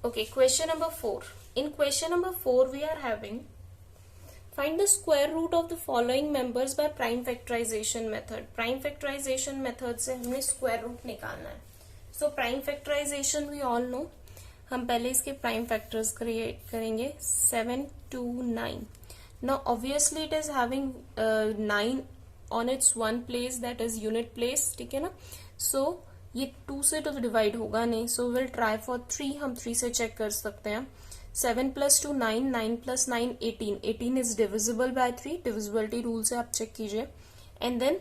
Okay, question number 4. In question number 4, we are having find the square root of the following members by prime factorization method. Prime factorization method से हमने square root निकालना है. So prime factorization we all know. हम पहले इसके prime factors create करेंगे 7 2 9. Now obviously it is having 9 on its one place, that is unit place. ठीक है ना? So ये 2 से तो डिवाइड होगा नहीं, सो विल ट्राई फॉर 3. हम 3 से चेक कर सकते हैं. 7 + 2 9, 9 + 9 18. 18 is divisible bye 3. Divisibility rule से आप चेक कीजिए. एंड देन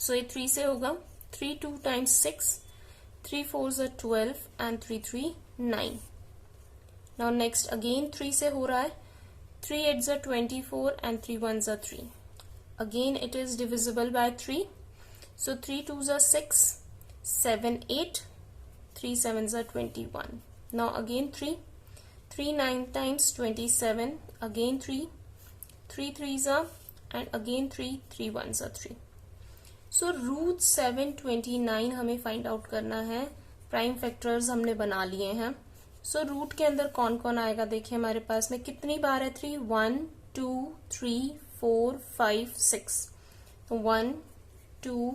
सो ये 3 से होगा. 3 2 × 6, 3 4 = 12 एंड 3 3 9. नाउ नेक्स्ट अगेन 3 से हो रहा है. 3 8 = 24 and 3 1 = 3. Again it is divisible bye 3. So 3 2 = 6, 7 8, 3 7 = 21. Now again 3 9 × 27, again 3 3s are, and again 3 1s are 3. So root 729 हमें फाइंड आउट करना है. प्राइम फैक्टर्स हमने बना लिए हैं. सो रूट के अंदर कौन कौन आएगा देखिए. हमारे पास में कितनी बार है 3? 1 2 3 4 5 6. 1 2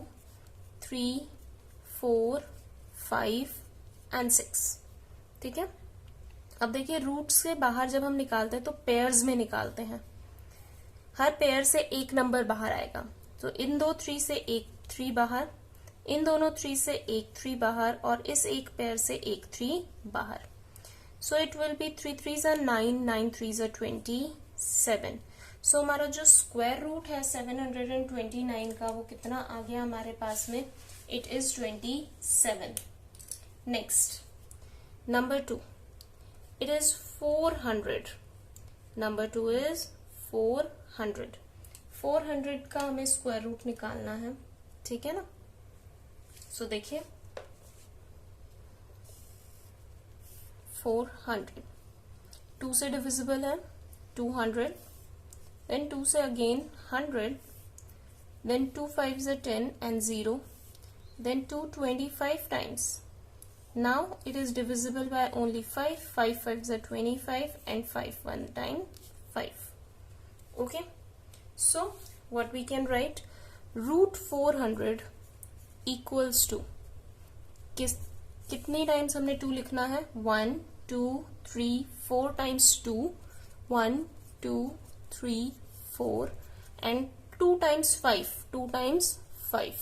3 4 5 एंड 6. ठीक है. अब देखिए रूट से बाहर जब हम निकालते हैं तो पेयर्स में निकालते हैं. हर पेयर से एक नंबर बाहर आएगा. तो इन दो 3 से एक 3 बाहर, इन दोनों 3 से एक 3 बाहर, और इस एक पेयर से एक 3 बाहर. So it will be 3 3s are 9, 9 3s are 27. सो हमारा जो स्क्वायर रूट है 729 का वो कितना आ गया हमारे पास में? It is 27. Next, number 2. It is 400. Number 2 is 400. 400 का हमें स्क्वायर रूट निकालना है. ठीक है ना? सो देखिए 400 2 से डिविजिबल है 200. Then 2 से again 100. Then 2 5s are 10 and 0. Then 2 25 times. Now it is divisible by only 5. 5 5s are 25 and 5 1 time 5. Okay. So what we can write? Root 400 equals to कितने टाइम्स हमने 2 लिखना है? 1 2 3 4 times 2. 1 2 3 4 and 2 times 5. 2 times 5.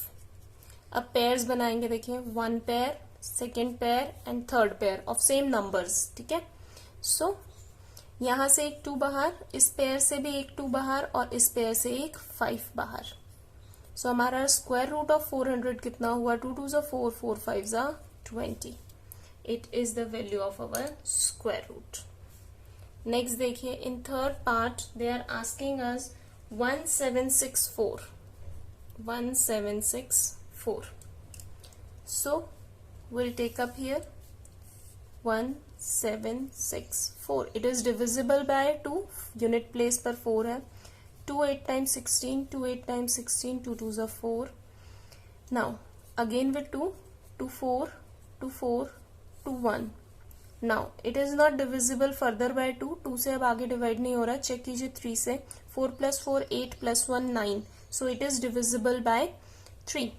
अब pairs बनाएंगे. देखिए 1 pair, second pair and third pair of same numbers. ठीक है. सो यहां से एक 2 बाहर, इस पेयर से भी एक 2 बाहर, और इस पेयर से एक 5 बाहर. सो हमारा स्क्वायर रूट ऑफ 400 कितना हुआ? 2 2s are 4, 4 5s are 20. It is the value of our square root. Next देखिए in third part they are asking us 1764. 1764. So we'll take up here 1764. It is divisible by 2. Unit place पर 4 है. 2 8 times 16, 2 8 times 16, 2 2s are 4. Now again with 2, 2 4, 2 4, 2 1. Now it is not divisible further by 2. 2 से अब आगे divide नहीं हो रहा. Check कीजिए 3 से. 4 + 4 8 + 1 9. So it is divisible by 3.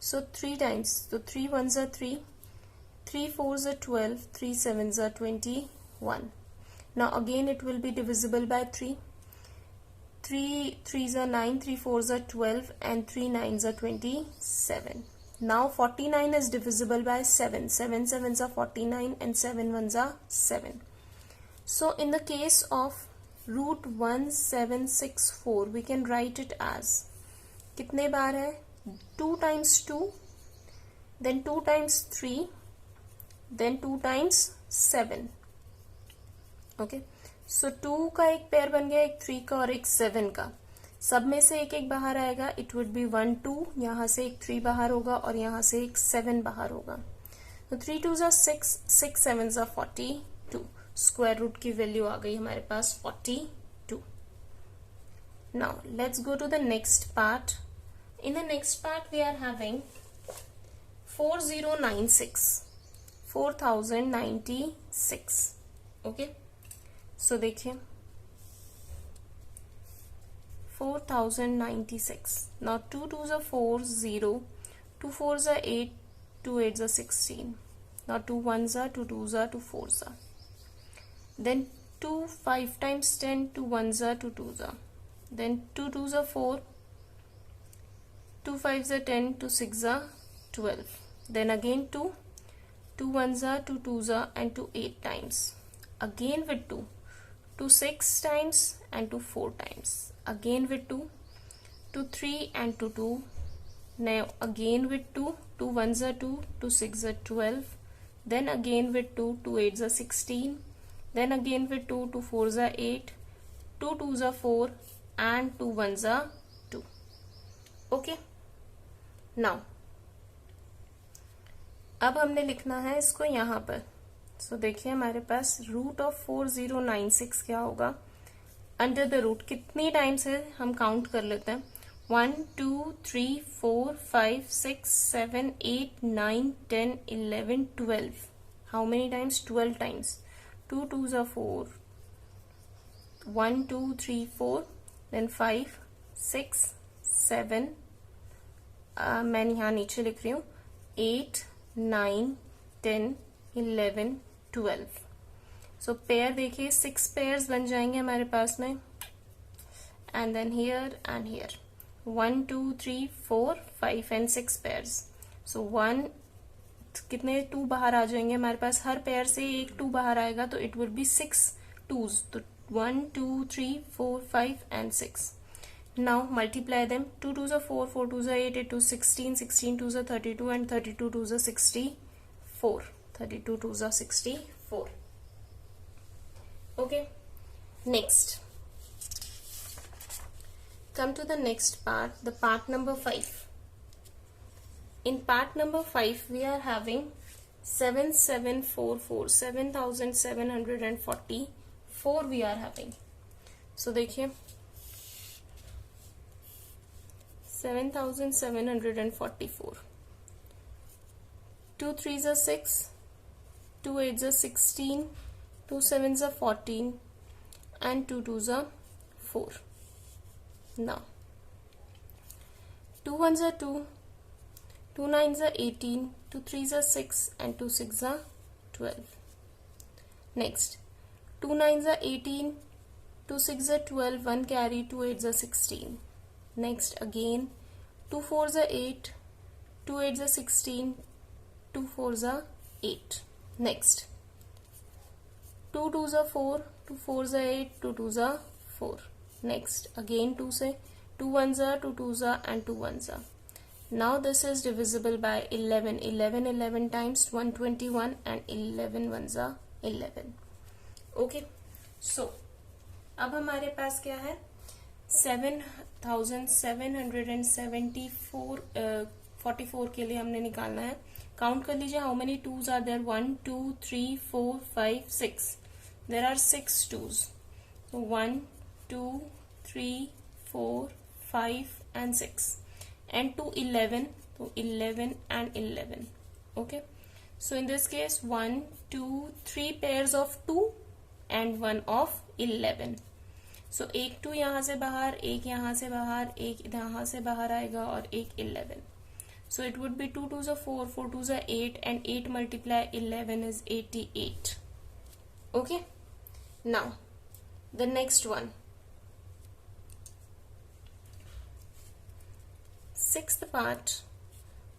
So 3 times. So 3 1s are 3, 3 4s are 12, 3 7s are 21. Now again it will be divisible by 3. 3 3s are 9, 3 4s are 12, and 3 9s are 27. Now 49 is divisible by 7. 7 7s are 49 and 7 1s are 7. So in the case of root 1764 we can write it as कितने बार है? 2 times 2, then 2 times 3, then 2 times 7. Okay. सो 2 का एक pair बन गया, एक 3 का और एक 7 का. सब में से एक एक बाहर आएगा. It would be 1 2. यहां से एक 3 बाहर होगा और यहां से एक 7 बाहर होगा. तो 3 2s are 6, 6 7s are 42. Square root की वैल्यू आ गई हमारे पास 42. Now let's go to the next part. In the next part we are having 4096. 4096. 6. Okay, सो देखिए 4096. Now 2 2s are 4, 0. 2 4s are 8, 2 8s are 16. Now 2 1s are, 2 2s are, 2 4s are. Then 2 5 times 10, 2 1s are, 2 2s are. Then 2 2s are 4, 2 5s are 10, 2 6s are 12. Then again 2, 2 1s are, 2 2s are, and 2 8 times. Again with 2, 2 6 times and 2 4 times. Again with 2, 2 3 and 2 2. Now again with 2, 2 1s are 2, 2 6 are 12. Then again with 2, 2 8s are 16. Then again with 2, 2 4s are 8, 2 2s are 4, and 2 1s are 2. Okay. Now अब हमने लिखना है इसको यहाँ पर. सो देखिए हमारे पास root of 4096 क्या होगा. अंडर द रूट कितनी टाइम्स है हम काउंट कर लेते हैं. 1 2 3 4 5 6 7 8 9 10 11 12. How many times? 12 times. 2 2s are 4. 1 2 3 4. Then 5 6 7. मैं यहाँ नीचे लिख रही हूँ 8 9 10 11 12. सो पेयर देखिए 6 पेयर्स बन जाएंगे हमारे पास में. And then here and here 1 2 3 4 5 and 6 pairs. So 1 कितने 2 बाहर आ जाएंगे हमारे पास. हर पेयर से एक 2 बाहर आएगा तो इट विल बी 6 2s. तो 1 2 3 4 5 and 6. Now multiply them. 2 2s are 4, 4 2s are 8, 8 2s 16, 16 2s are 32, and 32 2s are 64. 32 2s are 64. Okay. Next. Come to the next part, the part number 5. In part number 5, we are having 7744, 7744 we are having. So देखिए 7744. 2 3s are 6, 2 8s are 16, 2 7s are 14, and 2 2s are 4. Now 2 1s are 2, 2 9s are 18, 2 3s are 6, and 2 6s are 12. Next 2 9s are 18, 2 6s are 12, 1 carry, 2 8s are 16. Next again 2 4s are 8, 2 8s are 16, 2 4s are 8. Next 2 2s are 4, 2 4s are 8, 2 2s are 4. Next again 2 say 2 1s are, 2 2s are, and 2 1s are. Now this is divisible by 11. 11 11 times 121, and 11 1s are 11. Okay. So अब हमारे पास क्या है 7774 के लिए हमने निकालना है. Count कर लीजिए how many twos are there. 1 2 3 4 5 6. There are 6 twos. So 1 2 3 4 5 and 6, and 2 11. So 11 and 11. Okay. So in this case 1 2 3 pairs of 2 and 1 of 11. सो एक 2 यहाँ से बाहर, एक यहाँ से बाहर, एक यहाँ से बाहर आएगा, और एक 11. So it would be 2 2s are 4, 4 2s are 8, and 8 multiply 11 is 88. Okay. Now the next one, sixth part,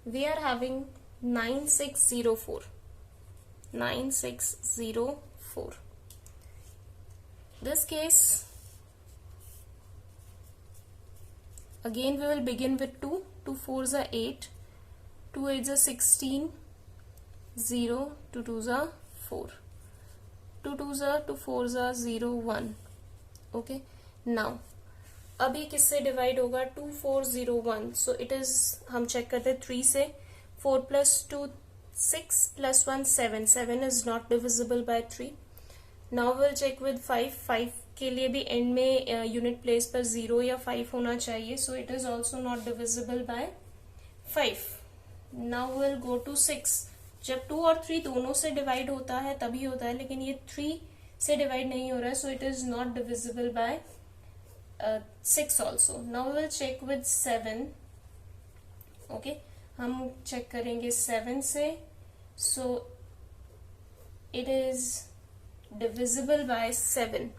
we are having 9604. 9604. This case again we will begin with 2. 2 4s are 8, 2 8s are 16, 0, 2 2s are 4, 2 2s are, 2 4s are 0 1. Okay. Now अभी किससे divide होगा 2 4 0 1. सो it is हम check करते हैं 3 से. 4 plus 2 6 plus 1 7. 7 is not divisible by 3. Now we'll check with 5. 5 के लिए भी एंड में यूनिट प्लेस पर 0 या 5 होना चाहिए. So it is also not divisible by 5. Now will go to 6. जब 2 और 3 दोनों से डिवाइड होता है तभी होता है, लेकिन ये 3 से डिवाइड नहीं हो रहा है, so it is not divisible by 6 also. Now we will check with 7. Okay, हम चेक करेंगे 7 से. So it is divisible by 7.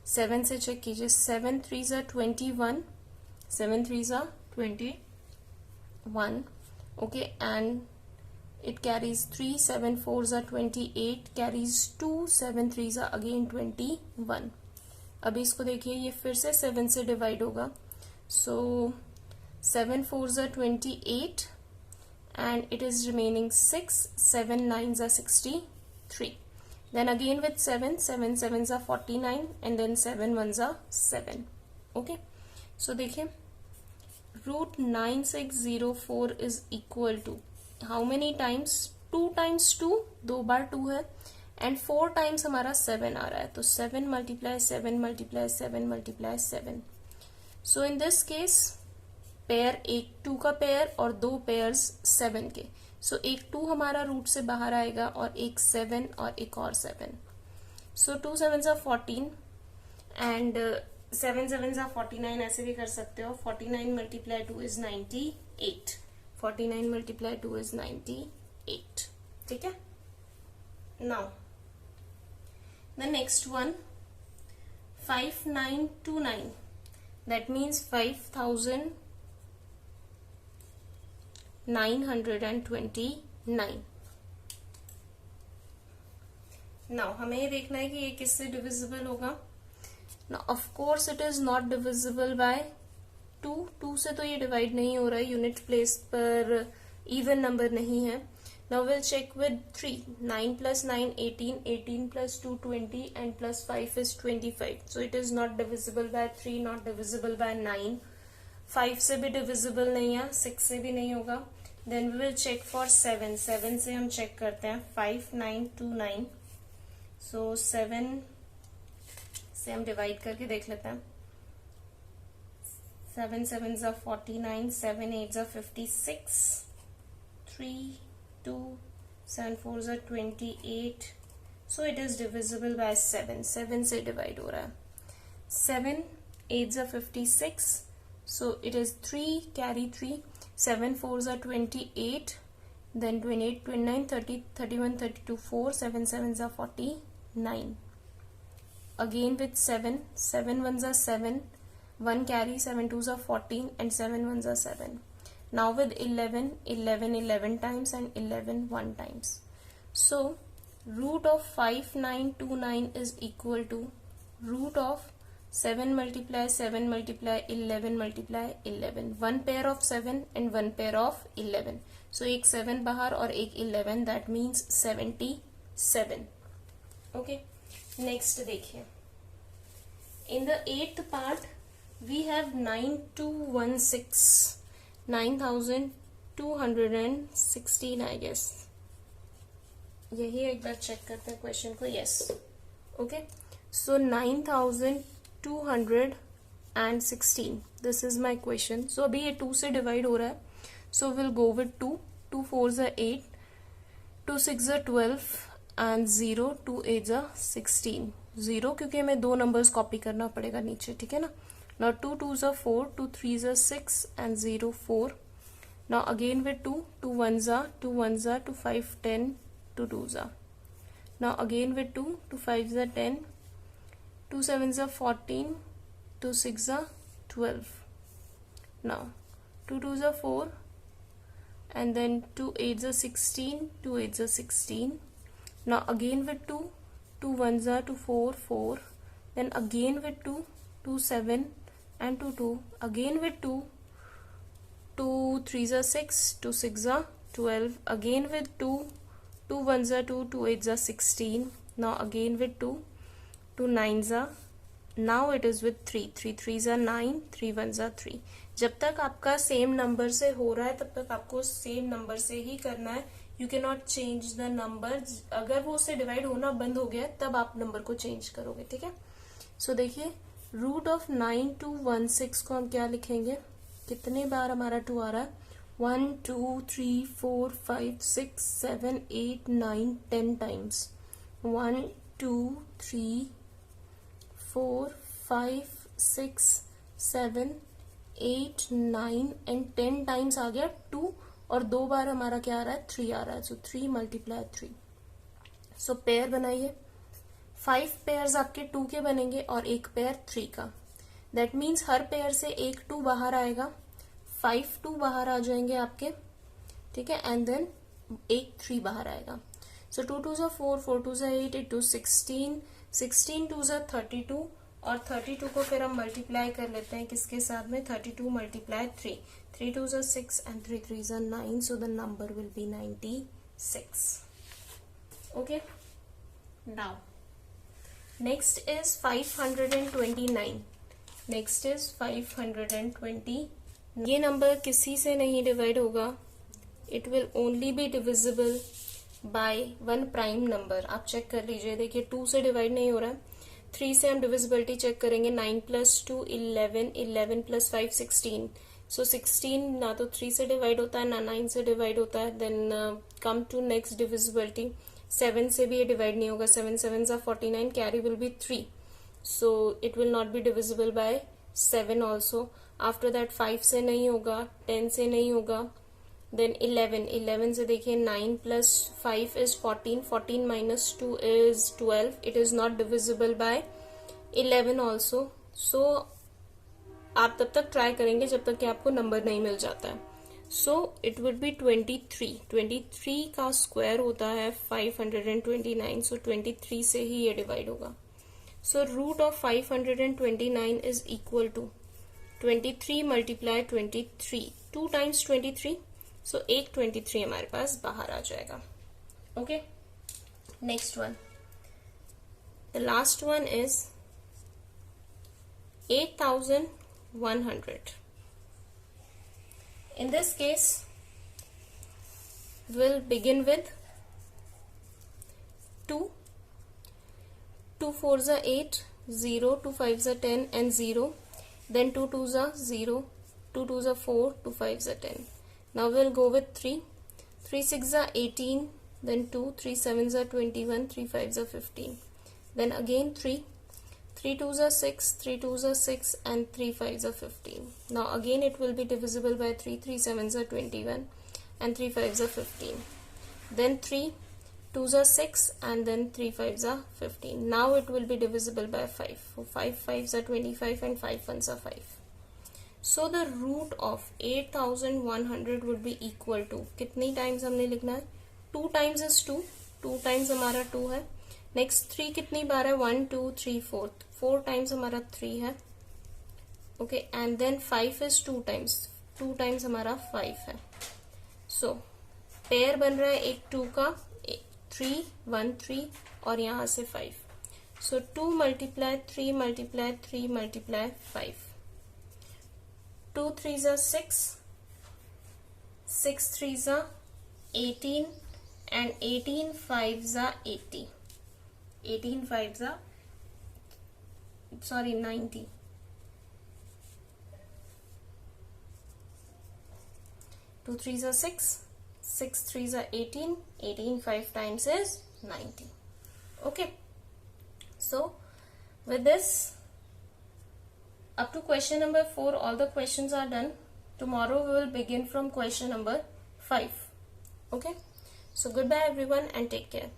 7 से चेक कीजिए. 7 3s are 21. 7 3s are 21. Okay, and it carries 3. 7 4s are 28. Carries 2. 7 3s are again 21. अभी इसको देखिए, ये फिर से 7 से डिवाइड होगा. So 7 4s are 28 and it is remaining 6. 7 9s are 63. Then again with 7, 7 7s are 49 and then 7 1s are 7. Okay, so देखिए, root 9604 is equal to how many times? 2 times 2, 2 बार 2 है, and 4 times हमारा 7 आ रहा है, तो 7 multiply 7 multiply 7 multiply 7. So in this case pair, एक 2 का pair और 2 pairs 7 के. सो एक 2 हमारा रूट से बाहर आएगा और एक 7 और एक और 7. सो 2 7s are 14 and 7 7s are 49. ऐसे भी कर सकते हो. 49 multiply 2 is 98. 49 multiply 2 is 98. ठीक है. Now the next one 5929. That means 5929. Now हमें ये देखना है कि ये किससे डिविजिबल होगा. Now of course it is not divisible bye 2. 2 से तो ये डिवाइड नहीं हो रहा है, यूनिट प्लेस पर इवन नंबर नहीं है. Now will check with 3. 9 plus 9 18. 18 plus 2 20 and plus 5 is 25. So it is not divisible by 3, not divisible by 9. 5 से भी डिविजिबल नहीं है, 6 से भी नहीं होगा. Then we will check for 7. 7 से हम चेक करते हैं. 5929. सो 7 से हम डिवाइड करके देख लेते हैं. 7 7s are 49. 7 8s are 56. 3 2 7 4s are 28. So it is divisible by 7. 7 से डिवाइड हो रहा है. 7 8s are 56. So it is 3, carry 3. 7 4s are 28. Then 28 29 30 31 32 4. 7 7s are 49. Again with 7. 7 1s are 7. 1 carry. 7 2s are 14 and 7 1s are 7. Now with 11. 11 11 times and 11 1 times. So root of 5929 is equal to root of 7 multiply 7 multiply 11 multiply 11. One pair of 7 and one pair of 11. So एक 7 बाहर और एक 11. That means 77. Okay. Next देखिए. In the 8th part we have 9216. 9216 I guess. यही एक बार check करते हैं question को. Yes. Okay. So 9216. This is my question. So अभी ये 2 से डिवाइड हो रहा है. So we'll go with 2. 2 4s are 8. 2 6s are 12 and 0. 2 8s are 16. 0 क्योंकि हमें 2 नंबर्स कॉपी करना पड़ेगा नीचे. ठीक है ना. Now 2 2s are 4. 2 3s are 6 and 0 4. Now again with 2. 2 1s are 2 1s are 2 5 10. 2 2s are. Now again with 2. 2 5s are 10. 2 7s are 14. 2 6s are 12. Now 2 2s are 4 and then 2 8s are 16. 2 8s are 16. Now again with 2. 2 1s are 2 4 4. Then again with 2. 2 7 and 2 2. Again with 2. 2 3s are 6. 2 6s are 12. Again with 2. 2 1s are 2. 2 8s are 16. Now again with 2. 2 9s are. Now it is with 3. 3 3s are 9. 3 1s are 3. जब तक आपका same number से हो रहा है तब तक आपको सेम नंबर से ही करना है. You can not change the number. अगर वो उससे डिवाइड होना बंद हो गया तब आप नंबर को चेंज करोगे. ठीक है. सो देखिए रूट ऑफ 9216 को हम क्या लिखेंगे. कितने बार हमारा 2 आ रहा है. 1 2 3 4 5 6 7 8 9 10 times. 1 2 3 4 5 6 7 8 9 एंड 10 टाइम्स आ गया 2, और 2 बार हमारा क्या आ रहा है, 3 आ रहा है. सो 3 मल्टीप्लाई 3. सो पेयर बनाइए. 5 पेयर्स आपके 2 के बनेंगे और एक पेयर 3 का. दैट मीन्स हर पेयर से एक 2 बाहर आएगा, 5 2 बाहर आ जाएंगे आपके, ठीक है, एंड देन एक 3 बाहर आएगा. सो 2 2 ज़ा 4, 4 2 ज़ा 8, 8 2 16, 16 2 ज़ा 32, और 32 को फिर हम मल्टीप्लाई कर लेते हैं किसके साथ में, 32 मल्टीप्लाई 3, 3 2 ज़ा 6 एंड 3 3 ज़ा 9. So the number will be 96. Okay, now next is 529. next is 520. ये नंबर किसी से नहीं डिवाइड होगा. It will only be divisible by one prime number. आप चेक कर लीजिए, देखिए 2 से डिवाइड नहीं हो रहा है. 3 से हम डिविजिबिलिटी चेक करेंगे. 9 प्लस 2 11, 11 प्लस 5 16. सो 16 ना तो 3 से डिवाइड होता है ना 9 से डिवाइड होता है. Then come to next divisibility. 7 से भी ये डिवाइड नहीं होगा. 7 7 ज़ा 49, carry will be 3. So it will not be divisible by 7 also. After that 5 से नहीं होगा, 10 से नहीं होगा. देन 11, 11 से देखिए 9 plus 5 is 14, 14 minus 2 is 12. It is not divisible by 11 also. So आप तब तक ट्राई करेंगे जब तक कि आपको नंबर नहीं मिल जाता है. So it would be 23. 23 का स्क्वायर होता है 529. सो 23 से ही ये डिवाइड होगा. So root of 529 is equal to 23 multiply 23, 2 times 23. So एक 23 हमारे पास बाहर आ जाएगा. Okay, next one, the last one is 8100. In this case, we'll begin with 2. 2 4s are 8, 0, 2 5s are 10 and 0. Then 2 2s are 0, 2 2s are 4, 2 5s are 10. Now we'll go with 3. 3 6s are 18, then 2, 3 7s are 21, 3 5s are 15. Then again 3. 3 2s are 6, 3 2s are 6 and 3 5s are 15. Now again it will be divisible by 3, 3 7s are 21 and 3 5s are 15. Then 3 2s are 6 and then 3 5s are 15. Now it will be divisible by 5. So 5 5s are 25 and 5 1s are 5. So the root of 8100 would be equal to, कितनी times हमने लिखना है, 2 times is 2, 2 times हमारा 2 है. Next 3 कितनी बार है, 1 2 3 4, 4 times हमारा 3 है. Okay, and then 5 is 2 times, 2 times हमारा 5 है. सो पेयर बन रहा है एक 2 का, 3 1 3 और यहां से 5. सो 2 multiply 3 multiply 3 multiply 5. 2 3s are 6, 6 3s are 18 and 18 5s are 80. 18 5s are 90. 2 3s are 6, 6 3s are 18, 18 5 times is 90. Okay, so with this, up to question number 4 all the questions are done. Tomorrow we will begin from question number 5. Okay, so goodbye everyone and take care.